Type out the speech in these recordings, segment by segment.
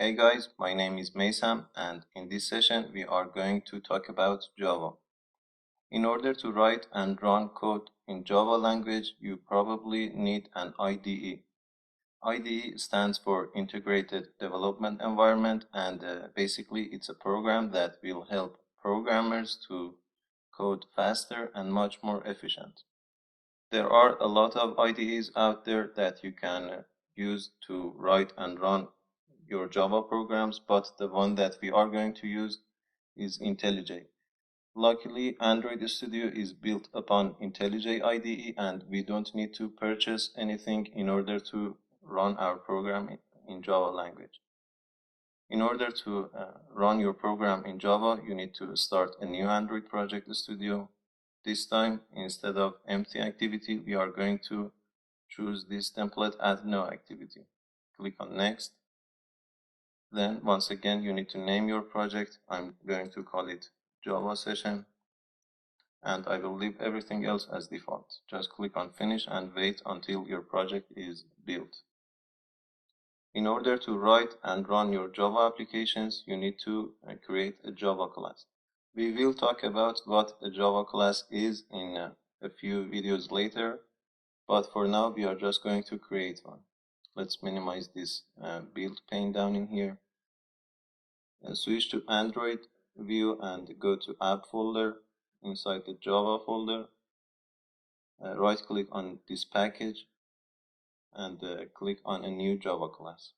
Hey guys, my name is Maysam, and in this session we are going to talk about Java. In order to write and run code in Java language, you probably need an IDE. IDE stands for Integrated Development Environment, and basically it's a program that will help programmers to code faster and much more efficient. There are a lot of IDEs out there that you can use to write and run your Java programs, but the one that we are going to use is IntelliJ. Luckily, Android Studio is built upon IntelliJ IDE, and we don't need to purchase anything in order to run our program in Java language. In order to run your program in Java, you need to start a new Android project studio. This time, instead of empty activity, we are going to choose this template, add no activity. Click on next. Then once again, you need to name your project. I'm going to call it Java session, and I will leave everything else as default. Just click on finish and wait until your project is built. In order to write and run your Java applications, you need to create a Java class. We will talk about what a Java class is in a few videos later, but for now we are just going to create one. Let's minimize this build pane down in here. Switch to Android view and go to app folder. Inside the Java folder, right click on this package and click on a new Java class.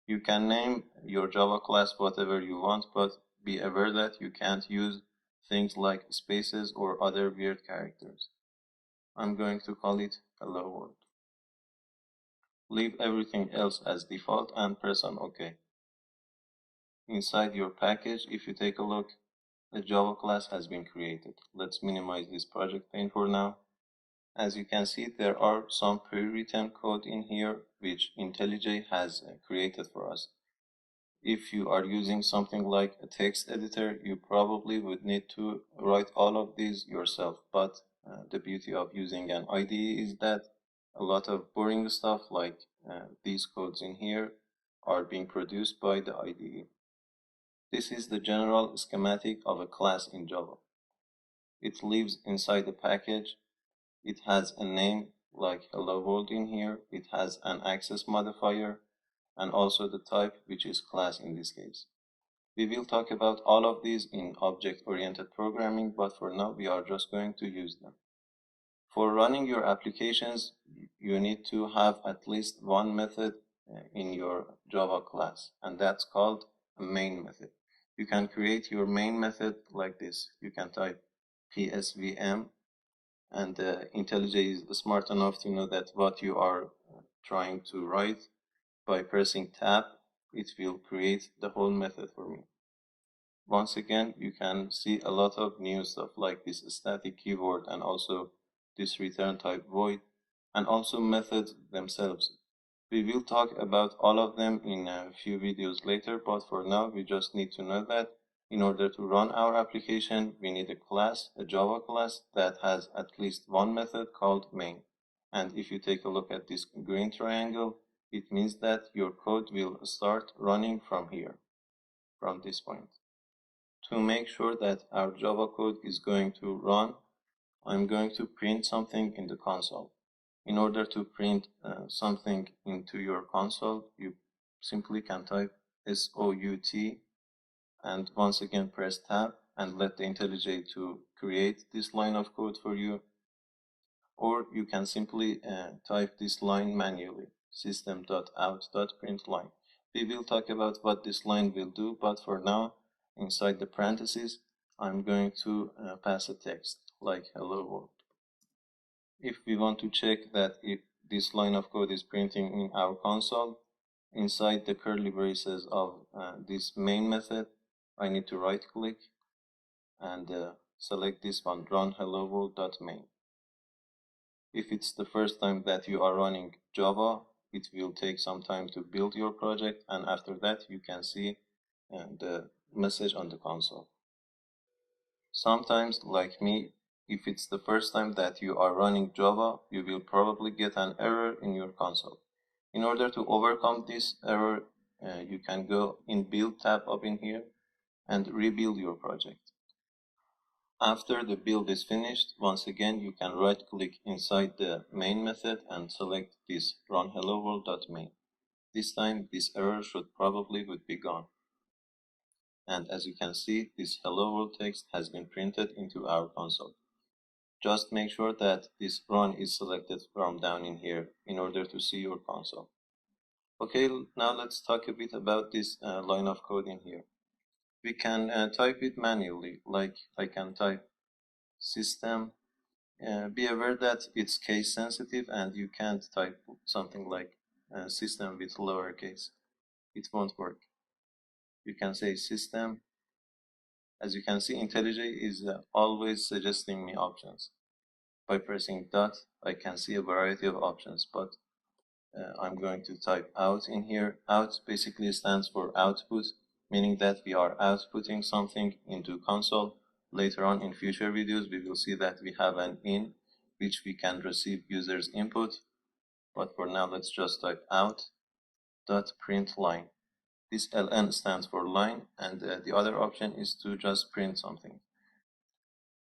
You can name your Java class whatever you want, but be aware that you can't use things like spaces or other weird characters. I'm going to call it Hello World. Leave everything else as default and press on OK. Inside your package, if you take a look, a Java class has been created. Let's minimize this project pane for now. As you can see, there are some pre-written code in here which IntelliJ has created for us. If you are using something like a text editor, you probably would need to write all of these yourself. But the beauty of using an IDE is that a lot of boring stuff like these codes in here are being produced by the IDE. This is the general schematic of a class in Java. It lives inside the package. It has a name like Hello World in here. It has an access modifier and also the type, which is class in this case. We will talk about all of these in object-oriented programming, but for now we are just going to use them. For running your applications, you need to have at least one method in your Java class, and that's called a main method. You can create your main method like this. You can type psvm, and IntelliJ is smart enough to know that what you are trying to write. By pressing tab, it will create the whole method for me. Once again, you can see a lot of new stuff like this static keyword and also this return type void and also methods themselves. We will talk about all of them in a few videos later, but for now we just need to know that in order to run our application, we need a class, a Java class that has at least one method called main. And if you take a look at this green triangle, it means that your code will start running from here, from this point. To make sure that our Java code is going to run, I'm going to print something in the console. In order to print something into your console, you simply can type SOUT and once again press tab and let the IntelliJ to create this line of code for you. Or you can simply type this line manually, system.out.println. We will talk about what this line will do, but for now, inside the parentheses, I'm going to pass a text like hello world. If we want to check that if this line of code is printing in our console, inside the curly braces of this main method, I need to right click and select this one, run hello world.main. If it's the first time that you are running Java, it will take some time to build your project, and after that you can see the message on the console. Sometimes, like me, if it's the first time that you are running Java, you will probably get an error in your console. In order to overcome this error, you can go in Build tab up in here and rebuild your project. After the build is finished, once again you can right click inside the main method and select this run hello world.main. This time this error should probably would be gone. And as you can see, this hello world text has been printed into our console. Just make sure that this run is selected from down in here in order to see your console. Okay, now let's talk a bit about this line of code in here. We can type it manually, like I can type system. Be aware that it's case sensitive and you can't type something like system with lowercase. It won't work. You can say system. As you can see, IntelliJ is always suggesting me options. By pressing dot, I can see a variety of options, but I'm going to type out in here. Out basically stands for output, meaning that we are outputting something into console. Later on in future videos, we will see that we have an in, which we can receive users input. But for now, let's just type out dot println. This ln stands for line, and the other option is to just print something.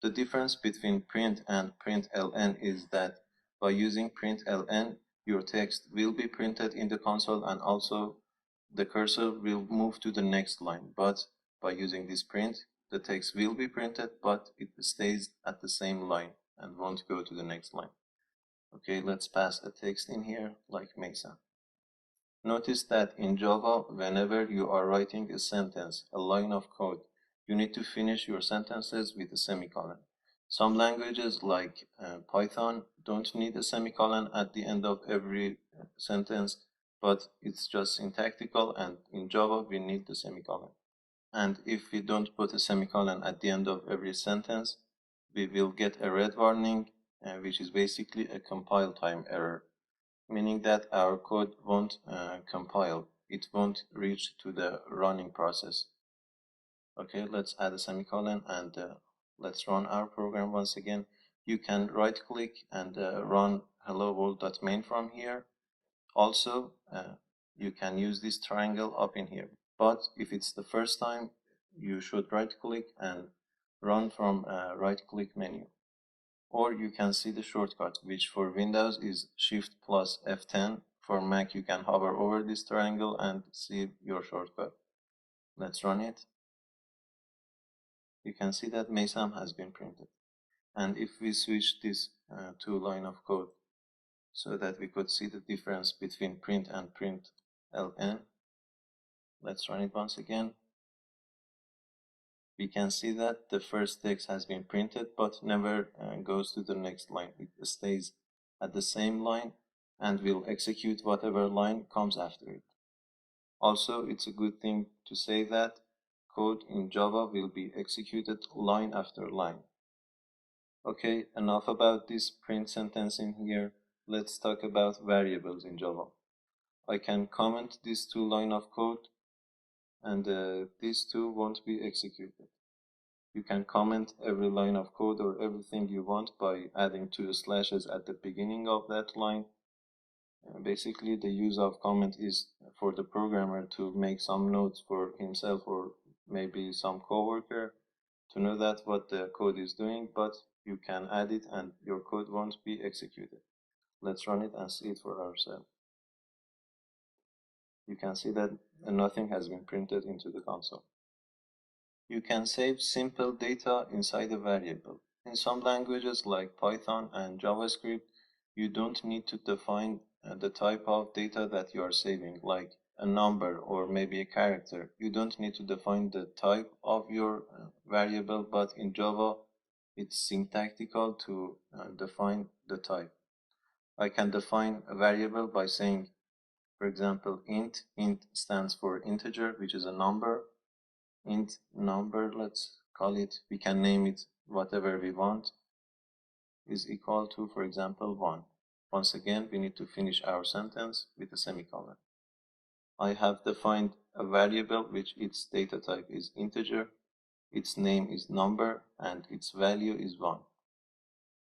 The difference between print and println is that by using println, your text will be printed in the console and also the cursor will move to the next line. But by using this print, the text will be printed, but it stays at the same line and won't go to the next line. Okay, let's pass a text in here like Mesa. Notice that in Java, whenever you are writing a sentence, a line of code, you need to finish your sentences with a semicolon. Some languages like Python don't need a semicolon at the end of every sentence, but it's just syntactical, and in Java we need the semicolon. And if we don't put a semicolon at the end of every sentence, we will get a red warning, which is basically a compile time error, meaning that our code won't compile. It won't reach to the running process. Okay, let's add a semicolon and let's run our program once again. You can right click and run hello world.main from here. Also, you can use this triangle up in here. But if it's the first time, you should right click and run from right click menu. Or you can see the shortcut, which for Windows is Shift plus F10. For Mac, you can hover over this triangle and see your shortcut. Let's run it. You can see that Mesam has been printed. And if we switch this to line of code so that we could see the difference between print and println, let's run it once again. We can see that the first text has been printed but never goes to the next line. It stays at the same line and will execute whatever line comes after it. Also, it's a good thing to say that code in Java will be executed line after line. Okay, enough about this print sentence in here. Let's talk about variables in Java. I can comment these two lines of code and these two won't be executed. You can comment every line of code or everything you want by adding two slashes at the beginning of that line. Basically, the use of comment is for the programmer to make some notes for himself or maybe some coworker to know that what the code is doing, but you can add it and your code won't be executed. Let's run it and see it for ourselves. You can see that nothing has been printed into the console. You can save simple data inside a variable. In some languages like Python and JavaScript, you don't need to define the type of data that you are saving, like a number or maybe a character. You don't need to define the type of your variable, but in Java, it's syntactical to define the type. I can define a variable by saying, for example, int. Int stands for integer, which is a number. Int number, let's call it, we can name it whatever we want, is equal to, for example, 1. Once again, we need to finish our sentence with a semicolon. I have defined a variable which its data type is integer, its name is number, and its value is 1.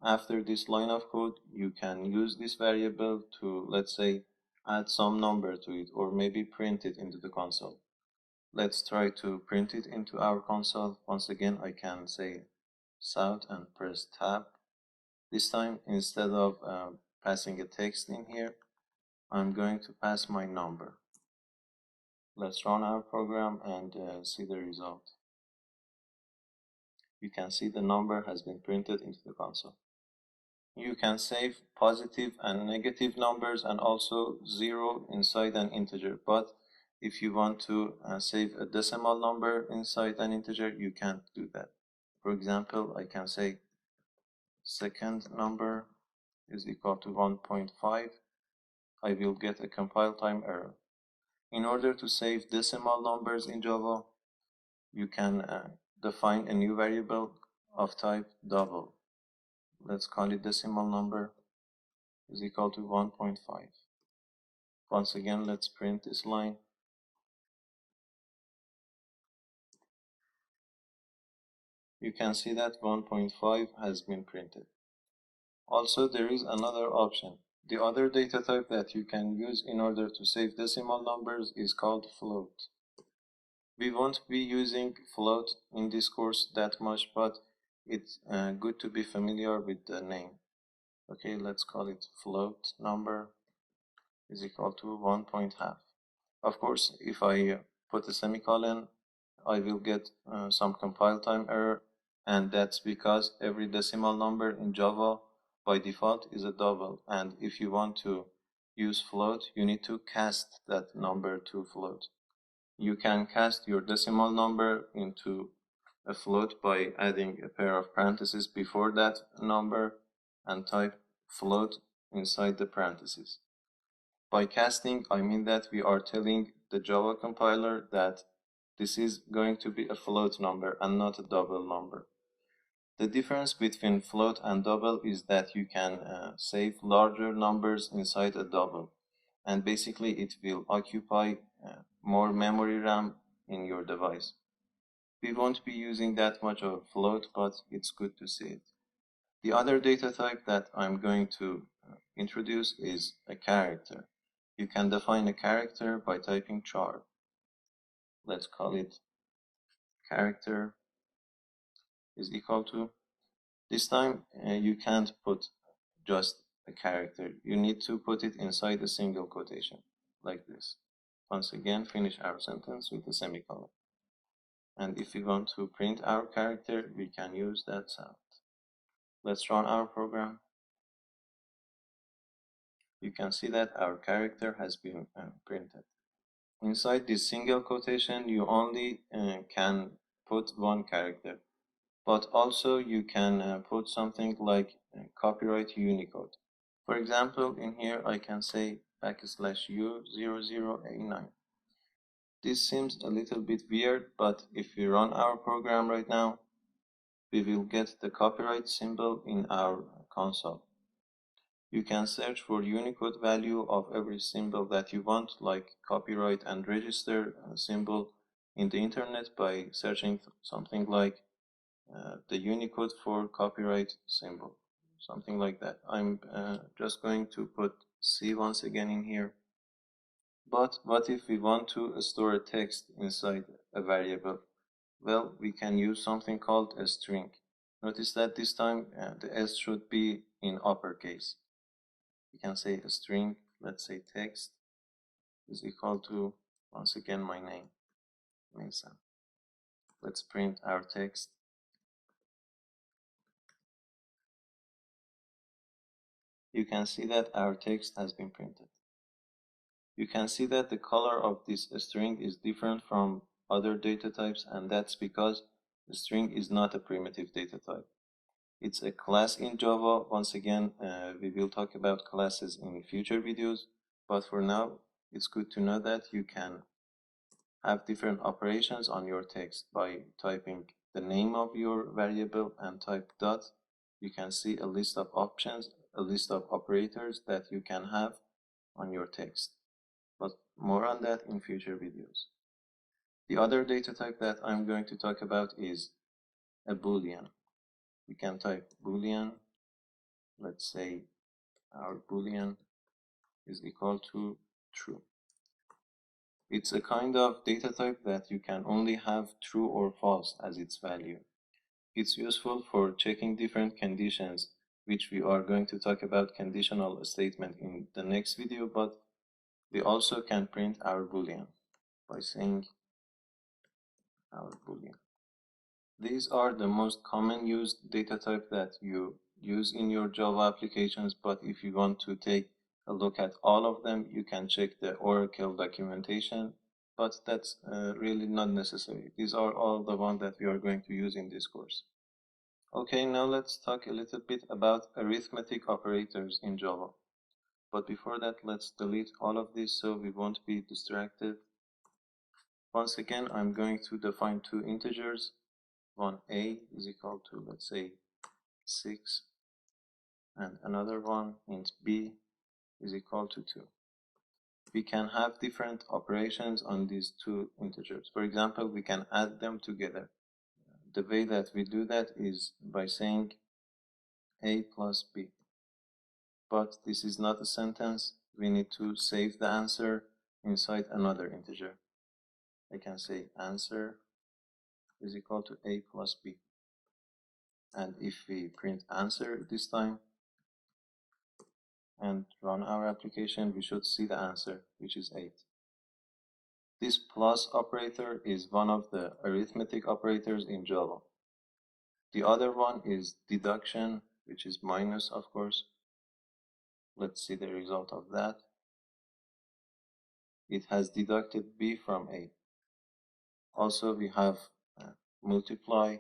After this line of code, you can use this variable to, let's say, add some number to it, or maybe print it into the console. Let's try to print it into our console. Once again, I can say South and press Tab. This time, instead of passing a text in here, I'm going to pass my number. Let's run our program and see the result. You can see the number has been printed into the console. You can save positive and negative numbers and also zero inside an integer, but if you want to save a decimal number inside an integer, you can't do that. For example, I can say second number is equal to 1.5. I will get a compile time error. In order to save decimal numbers in Java, you can define a new variable of type double. Let's call it decimal number is equal to 1.5. Once again, let's print this line. You can see that 1.5 has been printed. Also, there is another option. The other data type that you can use in order to save decimal numbers is called float. We won't be using float in this course that much, but it's good to be familiar with the name. Okay, let's call it float number is equal to 1.5. Of course, if I put a semicolon, I will get some compile time error, and that's because every decimal number in Java by default is a double, and if you want to use float, you need to cast that number to float. You can cast your decimal number into a float by adding a pair of parentheses before that number and type float inside the parentheses. By casting, I mean that we are telling the Java compiler that this is going to be a float number and not a double number. The difference between float and double is that you can save larger numbers inside a double, and basically it will occupy more memory RAM in your device. We won't be using that much of float, but it's good to see it. The other data type that I'm going to introduce is a character. You can define a character by typing char. Let's call it character is equal to. This time you can't put just a character. You need to put it inside a single quotation, like this. Once again, finish our sentence with a semicolon. And if we want to print our character, we can use that sound. Let's run our program. You can see that our character has been printed. Inside this single quotation, you only can put one character, but also you can put something like copyright Unicode. For example, in here I can say \U00A9. This seems a little bit weird, but if we run our program right now, we will get the copyright symbol in our console. You can search for Unicode value of every symbol that you want, like copyright and register symbol in the internet by searching something like the Unicode for copyright symbol, something like that. I'm just going to put C once again in here. But what if we want to store a text inside a variable? Well, we can use something called a string. Notice that this time the S should be in uppercase. We can say a string, let's say text is equal to, once again, my name, Mesa. Let's print our text. You can see that our text has been printed. You can see that the color of this string is different from other data types, and that's because the string is not a primitive data type. It's a class in Java. Once again, we will talk about classes in future videos, but for now, it's good to know that you can have different operations on your text by typing the name of your variable and type dot. You can see a list of options, a list of operators that you can have on your text, but more on that in future videos. The other data type that I'm going to talk about is a Boolean. We can type Boolean. Let's say our Boolean is equal to true. It's a kind of data type that you can only have true or false as its value. It's useful for checking different conditions, which we are going to talk about conditional statement in the next video, but we also can print our boolean by saying our boolean. These are the most common used data type that you use in your Java applications, but if you want to take a look at all of them, you can check the Oracle documentation, but that's really not necessary. These are all the ones that we are going to use in this course. Okay, now let's talk a little bit about arithmetic operators in Java. But before that, let's delete all of this so we won't be distracted. Once again, I'm going to define two integers. One a is equal to, let's say, 6, and another one, int b, is equal to 2. We can have different operations on these two integers. For example, we can add them together. The way that we do that is by saying a plus b. But this is not a sentence. We need to save the answer inside another integer. I can say answer is equal to a plus b. And if we print answer this time and run our application, we should see the answer, which is 8. This plus operator is one of the arithmetic operators in Java. The other one is deduction, which is minus, of course. Let's see the result of that. It has deducted b from a. Also, we have multiply,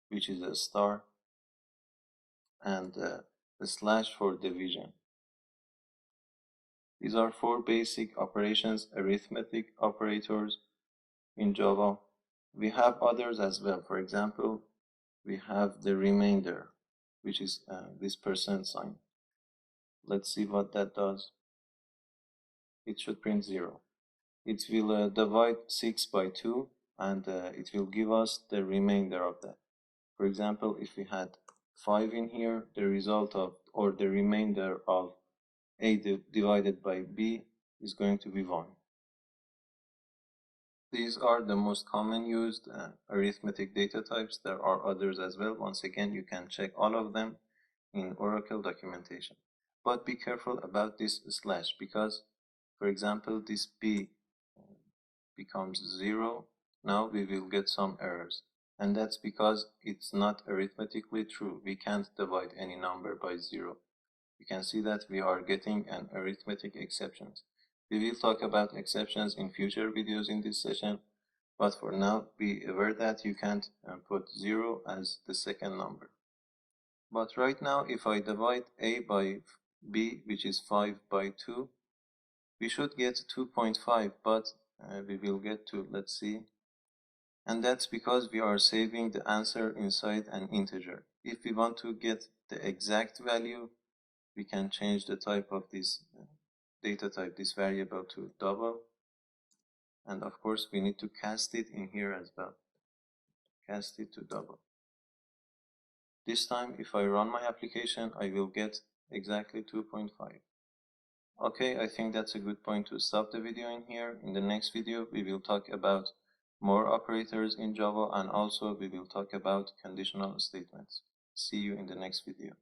which is a star, and a slash for division. These are 4 basic operations, arithmetic operators in Java. We have others as well. For example, we have the remainder, which is this percent sign. Let's see what that does. It should print 0. It will divide 6 by 2, and it will give us the remainder of that. For example, if we had 5 in here, the result of, or the remainder of a divided by b is going to be 1. These are the most common used arithmetic data types. There are others as well. Once again, you can check all of them in Oracle documentation. But be careful about this slash, because, for example, this b becomes 0. Now we will get some errors. And that's because it's not arithmetically true. We can't divide any number by 0. You can see that we are getting an arithmetic exceptions. We will talk about exceptions in future videos in this session, but for now, be aware that you can't put 0 as the second number. But right now, if I divide a by b, which is 5 by 2, we should get 2.5, but we will get to, let's see. And that's because we are saving the answer inside an integer. If we want to get the exact value, we can change the type of this data type, this variable, to double. And of course, we need to cast it in here as well. Cast it to double. This time, if I run my application, I will get exactly 2.5. Okay, I think that's a good point to stop the video in here. In the next video, we will talk about more operators in Java, and also we will talk about conditional statements. See you in the next video.